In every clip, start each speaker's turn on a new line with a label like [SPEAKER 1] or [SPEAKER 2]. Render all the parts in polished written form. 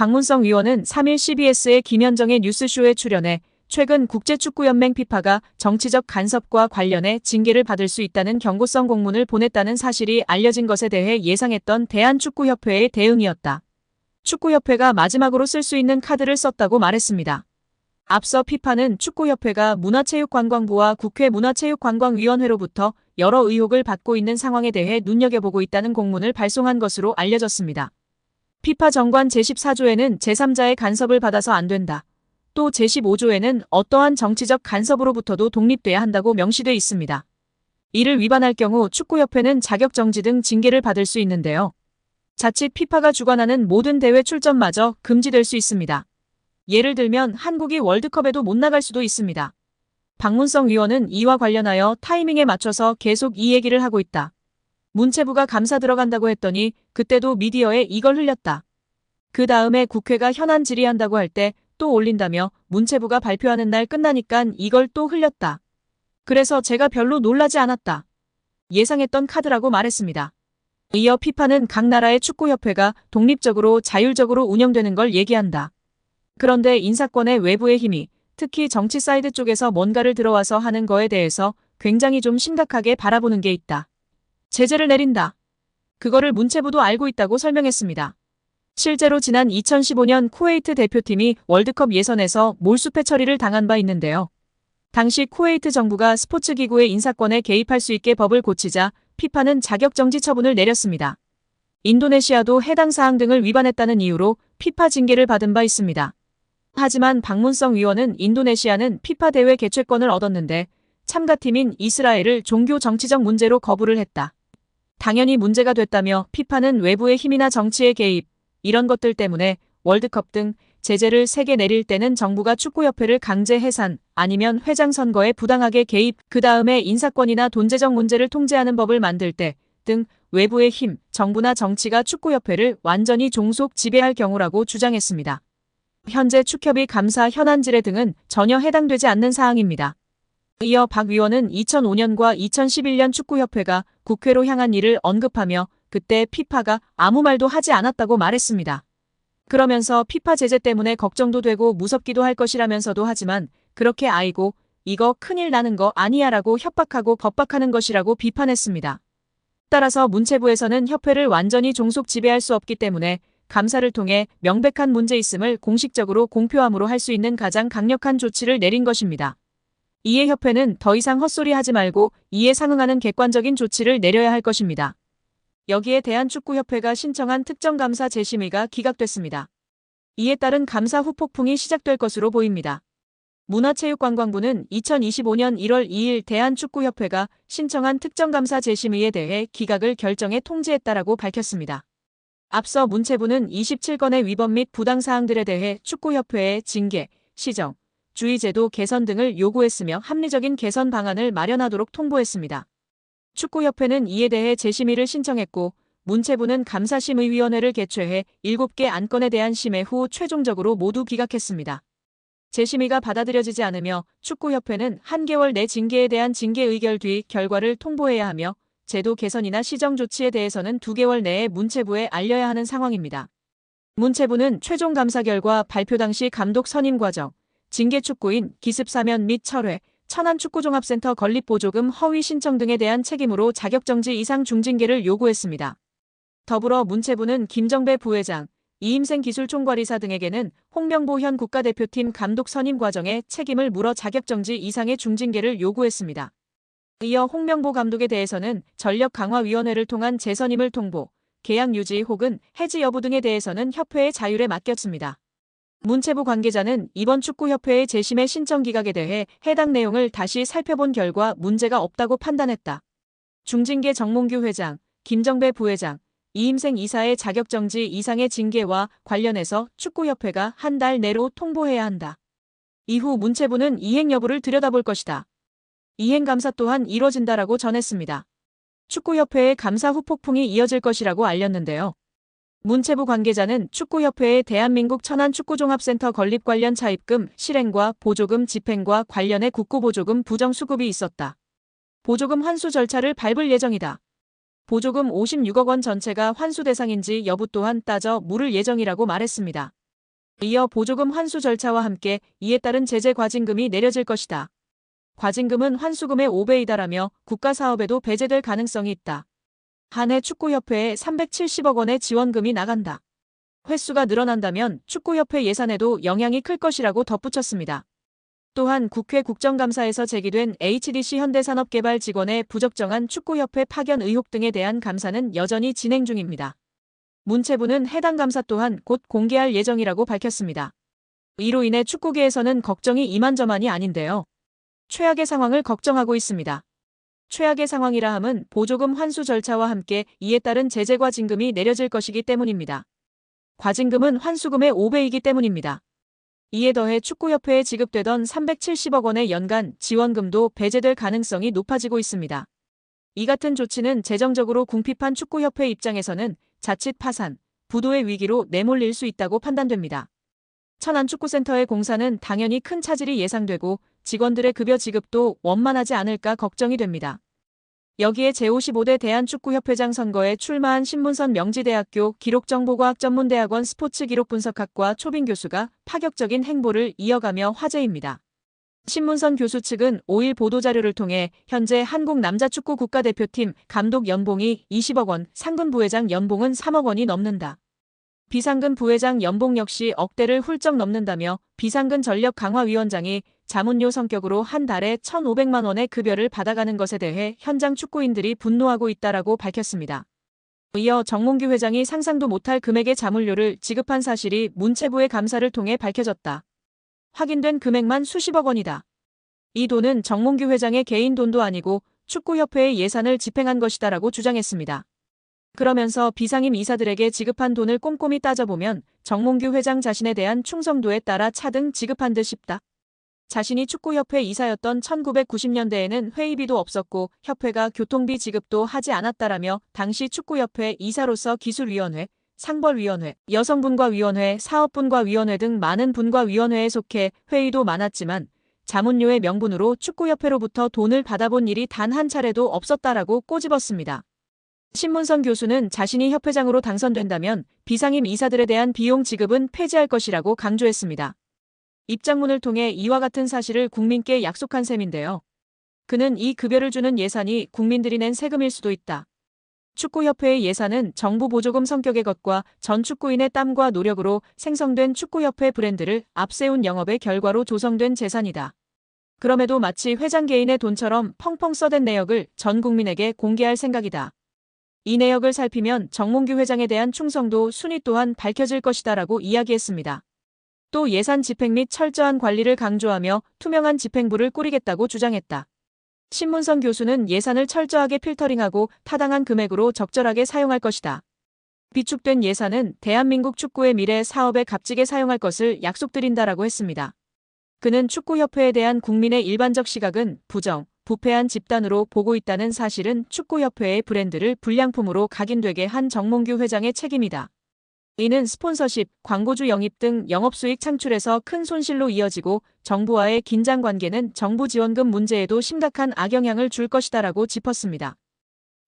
[SPEAKER 1] 박문성 위원은 3일 CBS의 김현정의 뉴스쇼에 출연해 최근 국제축구연맹 피파가 정치적 간섭과 관련해 징계를 받을 수 있다는 경고성 공문을 보냈다는 사실이 알려진 것에 대해 예상했던 대한축구협회의 대응이었다. 축구협회가 마지막으로 쓸 수 있는 카드를 썼다고 말했습니다. 앞서 피파는 축구협회가 문화체육관광부와 국회 문화체육관광위원회로부터 여러 의혹을 받고 있는 상황에 대해 눈여겨보고 있다는 공문을 발송한 것으로 알려졌습니다. 피파 정관 제14조에는 제3자의 간섭을 받아서 안 된다. 또 제15조에는 어떠한 정치적 간섭으로부터도 독립돼야 한다고 명시돼 있습니다. 이를 위반할 경우 축구협회는 자격정지 등 징계를 받을 수 있는데요. 자칫 피파가 주관하는 모든 대회 출전마저 금지될 수 있습니다. 예를 들면 한국이 월드컵에도 못 나갈 수도 있습니다. 박문성 위원은 이와 관련하여 타이밍에 맞춰서 계속 이 얘기를 하고 있다. 문체부가 감사 들어간다고 했더니 그때도 미디어에 이걸 흘렸다. 그 다음에 국회가 현안 질의한다고 할 때 또 올린다며 문체부가 발표하는 날 끝나니깐 이걸 또 흘렸다. 그래서 제가 별로 놀라지 않았다. 예상했던 카드라고 말했습니다. 이어 피파는 각 나라의 축구협회가 독립적으로 자율적으로 운영되는 걸 얘기한다. 그런데 인사권의 외부의 힘이 특히 정치 사이드 쪽에서 뭔가를 들어와서 하는 거에 대해서 굉장히 좀 심각하게 바라보는 게 있다. 제재를 내린다. 그거를 문체부도 알고 있다고 설명했습니다. 실제로 지난 2015년 쿠웨이트 대표팀이 월드컵 예선에서 몰수패 처리를 당한 바 있는데요. 당시 쿠웨이트 정부가 스포츠기구의 인사권에 개입할 수 있게 법을 고치자 피파는 자격정지 처분을 내렸습니다. 인도네시아도 해당 사항 등을 위반했다는 이유로 피파 징계를 받은 바 있습니다. 하지만 박문성 위원은 인도네시아는 피파 대회 개최권을 얻었는데 참가팀인 이스라엘을 종교 정치적 문제로 거부를 했다. 당연히 문제가 됐다며 피파는 외부의 힘이나 정치의 개입, 이런 것들 때문에 월드컵 등 제재를 3개 내릴 때는 정부가 축구협회를 강제 해산 아니면 회장 선거에 부당하게 개입, 그 다음에 인사권이나 돈재정 문제를 통제하는 법을 만들 때 등 외부의 힘, 정부나 정치가 축구협회를 완전히 종속 지배할 경우라고 주장했습니다. 현재 축협의 감사 현안 질의 등은 전혀 해당되지 않는 사항입니다. 이어 박 위원은 2005년과 2011년 축구협회가 국회로 향한 일을 언급하며 그때 피파가 아무 말도 하지 않았다고 말했습니다. 그러면서 피파 제재 때문에 걱정도 되고 무섭기도 할 것이라면서도 하지만 그렇게 아이고 이거 큰일 나는 거 아니야 라고 협박하고 겁박하는 것이라고 비판했습니다. 따라서 문체부에서는 협회를 완전히 종속 지배할 수 없기 때문에 감사를 통해 명백한 문제 있음을 공식적으로 공표함으로 할 수 있는 가장 강력한 조치를 내린 것입니다. 이에 협회는 더 이상 헛소리 하지 말고 이에 상응하는 객관적인 조치를 내려야 할 것입니다. 여기에 대한축구협회가 신청한 특정감사 재심의가 기각됐습니다. 이에 따른 감사 후폭풍이 시작될 것으로 보입니다. 문화체육관광부는 2025년 1월 2일 대한축구협회가 신청한 특정감사 재심의에 대해 기각을 결정해 통지했다라고 밝혔습니다. 앞서 문체부는 27건의 위법 및 부당사항들에 대해 축구협회에 징계, 시정, 주의제도 개선 등을 요구했으며 합리적인 개선 방안을 마련하도록 통보했습니다. 축구협회는 이에 대해 재심의를 신청했고 문체부는 감사심의위원회를 개최해 7개 안건에 대한 심의 후 최종적으로 모두 기각했습니다. 재심의가 받아들여지지 않으며 축구협회는 1개월 내 징계에 대한 징계 의결 뒤 결과를 통보해야 하며 제도 개선이나 시정 조치에 대해서는 2개월 내에 문체부에 알려야 하는 상황입니다. 문체부는 최종 감사 결과 발표 당시 감독 선임 과정, 징계 축구인 기습 사면 및 철회, 천안축구종합센터 건립보조금 허위 신청 등에 대한 책임으로 자격정지 이상 중징계를 요구했습니다. 더불어 문체부는 김정배 부회장, 이임생 기술총괄이사 등에게는 홍명보 현 국가대표팀 감독 선임 과정에 책임을 물어 자격정지 이상의 중징계를 요구했습니다. 이어 홍명보 감독에 대해서는 전력강화위원회를 통한 재선임을 통보, 계약 유지 혹은 해지 여부 등에 대해서는 협회의 자율에 맡겼습니다. 문체부 관계자는 이번 축구협회의 재심의 신청 기각에 대해 해당 내용을 다시 살펴본 결과 문제가 없다고 판단했다. 중징계 정몽규 회장, 김정배 부회장, 이임생 이사의 자격정지 이상의 징계와 관련해서 축구협회가 한 달 내로 통보해야 한다. 이후 문체부는 이행 여부를 들여다볼 것이다. 이행 감사 또한 이뤄진다라고 전했습니다. 축구협회의 감사 후폭풍이 이어질 것이라고 알렸는데요. 문체부 관계자는 축구협회의 대한민국 천안축구종합센터 건립 관련 차입금, 실행과 보조금 집행과 관련해 국고보조금 부정수급이 있었다. 보조금 환수 절차를 밟을 예정이다. 보조금 56억 원 전체가 환수 대상인지 여부 또한 따져 물을 예정이라고 말했습니다. 이어 보조금 환수 절차와 함께 이에 따른 제재 과징금이 내려질 것이다. 과징금은 환수금의 5배에 달하며 국가사업에도 배제될 가능성이 있다. 한 해 축구협회에 370억 원의 지원금이 나간다. 횟수가 늘어난다면 축구협회 예산에도 영향이 클 것이라고 덧붙였습니다. 또한 국회 국정감사에서 제기된 HDC 현대산업개발 직원의 부적정한 축구협회 파견 의혹 등에 대한 감사는 여전히 진행 중입니다. 문체부는 해당 감사 또한 곧 공개할 예정이라고 밝혔습니다. 이로 인해 축구계에서는 걱정이 이만저만이 아닌데요. 최악의 상황을 걱정하고 있습니다. 최악의 상황이라 함은 보조금 환수 절차와 함께 이에 따른 제재 과징금이 내려질 것이기 때문입니다. 과징금은 환수금의 5배이기 때문입니다. 이에 더해 축구협회에 지급되던 370억 원의 연간 지원금도 배제될 가능성이 높아지고 있습니다. 이 같은 조치는 재정적으로 궁핍한 축구협회 입장에서는 자칫 파산, 부도의 위기로 내몰릴 수 있다고 판단됩니다. 천안축구센터의 공사는 당연히 큰 차질이 예상되고 직원들의 급여 지급도 원만하지 않을까 걱정이 됩니다. 여기에 제55대 대한축구협회장 선거에 출마한 신문선 명지대학교 기록정보과학전문대학원 스포츠기록분석학과 초빙 교수가 파격적인 행보를 이어가며 화제입니다. 신문선 교수 측은 5일 보도자료를 통해 현재 한국 남자축구 국가대표팀 감독 연봉이 20억 원, 상근 부회장 연봉은 3억 원이 넘는다. 비상근 부회장 연봉 역시 억대를 훌쩍 넘는다며 비상근 전력강화위원장이 자문료 성격으로 한 달에 1,500만 원의 급여를 받아가는 것에 대해 현장 축구인들이 분노하고 있다라고 밝혔습니다. 이어 정몽규 회장이 상상도 못할 금액의 자문료를 지급한 사실이 문체부의 감사를 통해 밝혀졌다. 확인된 금액만 수십억 원이다. 이 돈은 정몽규 회장의 개인 돈도 아니고 축구협회의 예산을 집행한 것이다라고 주장했습니다. 그러면서 비상임 이사들에게 지급한 돈을 꼼꼼히 따져보면 정몽규 회장 자신에 대한 충성도에 따라 차등 지급한 듯 싶다. 자신이 축구협회 이사였던 1990년대에는 회의비도 없었고 협회가 교통비 지급도 하지 않았다라며 당시 축구협회 이사로서 기술위원회, 상벌위원회, 여성분과위원회, 사업분과위원회 등 많은 분과위원회에 속해 회의도 많았지만 자문료의 명분으로 축구협회로부터 돈을 받아본 일이 단 한 차례도 없었다라고 꼬집었습니다. 신문선 교수는 자신이 협회장으로 당선된다면 비상임 이사들에 대한 비용 지급은 폐지할 것이라고 강조했습니다. 입장문을 통해 이와 같은 사실을 국민께 약속한 셈인데요. 그는 이 급여를 주는 예산이 국민들이 낸 세금일 수도 있다. 축구협회의 예산은 정부 보조금 성격의 것과 전 축구인의 땀과 노력으로 생성된 축구협회 브랜드를 앞세운 영업의 결과로 조성된 재산이다. 그럼에도 마치 회장 개인의 돈처럼 펑펑 써댄 내역을 전 국민에게 공개할 생각이다. 이 내역을 살피면 정몽규 회장에 대한 충성도 순위 또한 밝혀질 것이다라고 이야기했습니다. 또 예산 집행 및 철저한 관리를 강조하며 투명한 집행부를 꾸리겠다고 주장했다. 신문선 교수는 예산을 철저하게 필터링하고 타당한 금액으로 적절하게 사용할 것이다. 비축된 예산은 대한민국 축구의 미래 사업에 값지게 사용할 것을 약속드린다라고 했습니다. 그는 축구협회에 대한 국민의 일반적 시각은 부정, 부패한 집단으로 보고 있다는 사실은 축구협회의 브랜드를 불량품으로 각인되게 한 정몽규 회장의 책임이다. 이는 스폰서십, 광고주 영입 등 영업수익 창출에서 큰 손실로 이어지고 정부와의 긴장관계는 정부 지원금 문제에도 심각한 악영향을 줄 것이다라고 짚었습니다.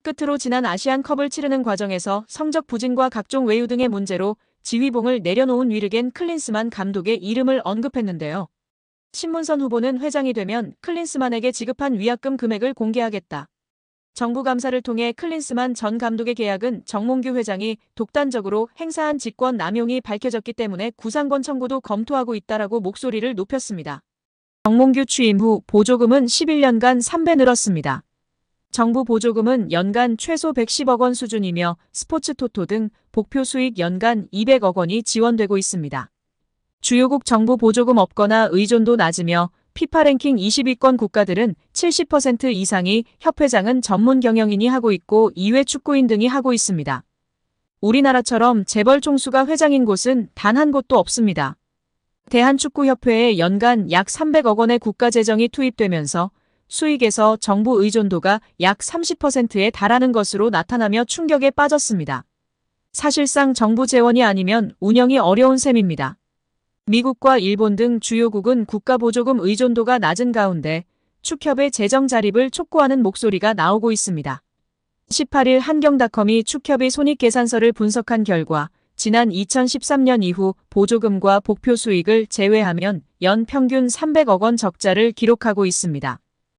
[SPEAKER 1] 끝으로 지난 아시안컵을 치르는 과정에서 성적 부진과 각종 외유 등의 문제로 지휘봉을 내려놓은 위르겐 클린스만 감독의 이름을 언급했는데요. 신문선 후보는 회장이 되면 클린스만에게 지급한 위약금 금액을 공개하겠다. 정부 감사를 통해 클린스만 전 감독의 계약은 정몽규 회장이 독단적으로 행사한 직권 남용이 밝혀졌기 때문에 구상권 청구도 검토하고 있다라고 목소리를 높였습니다. 정몽규 취임 후 보조금은 11년간 3배 늘었습니다. 정부 보조금은 연간 최소 110억 원 수준이며 스포츠 토토 등 복표 수익 연간 200억 원이 지원되고 있습니다. 주요국 정부 보조금 없거나 의존도 낮으며 피파 랭킹 20위권 국가들은 70% 이상이 협회장은 전문 경영인이 하고 있고 이외 축구인 등이 하고 있습니다. 우리나라처럼 재벌 총수가 회장인 곳은 단 한 곳도 없습니다. 대한축구협회에 연간 약 300억 원의 국가재정이 투입되면서 수익에서 정부 의존도가 약 30%에 달하는 것으로 나타나며 충격에 빠졌습니다. 사실상 정부 재원이 아니면 운영이 어려운 셈입니다. 미국과 일본 등 주요국은 국가보조금 의존도가 낮은 가운데 축협의 재정 자립을 촉구하는 목소리가 나오고 있습니다. 18일 한경닷컴이 축협의 손익계산서를 분석한 결과 지난 2013년 이후 보조금과 복표 수익을 제외하면 연 평균 300억 원 적자를 기록하고 있습니다.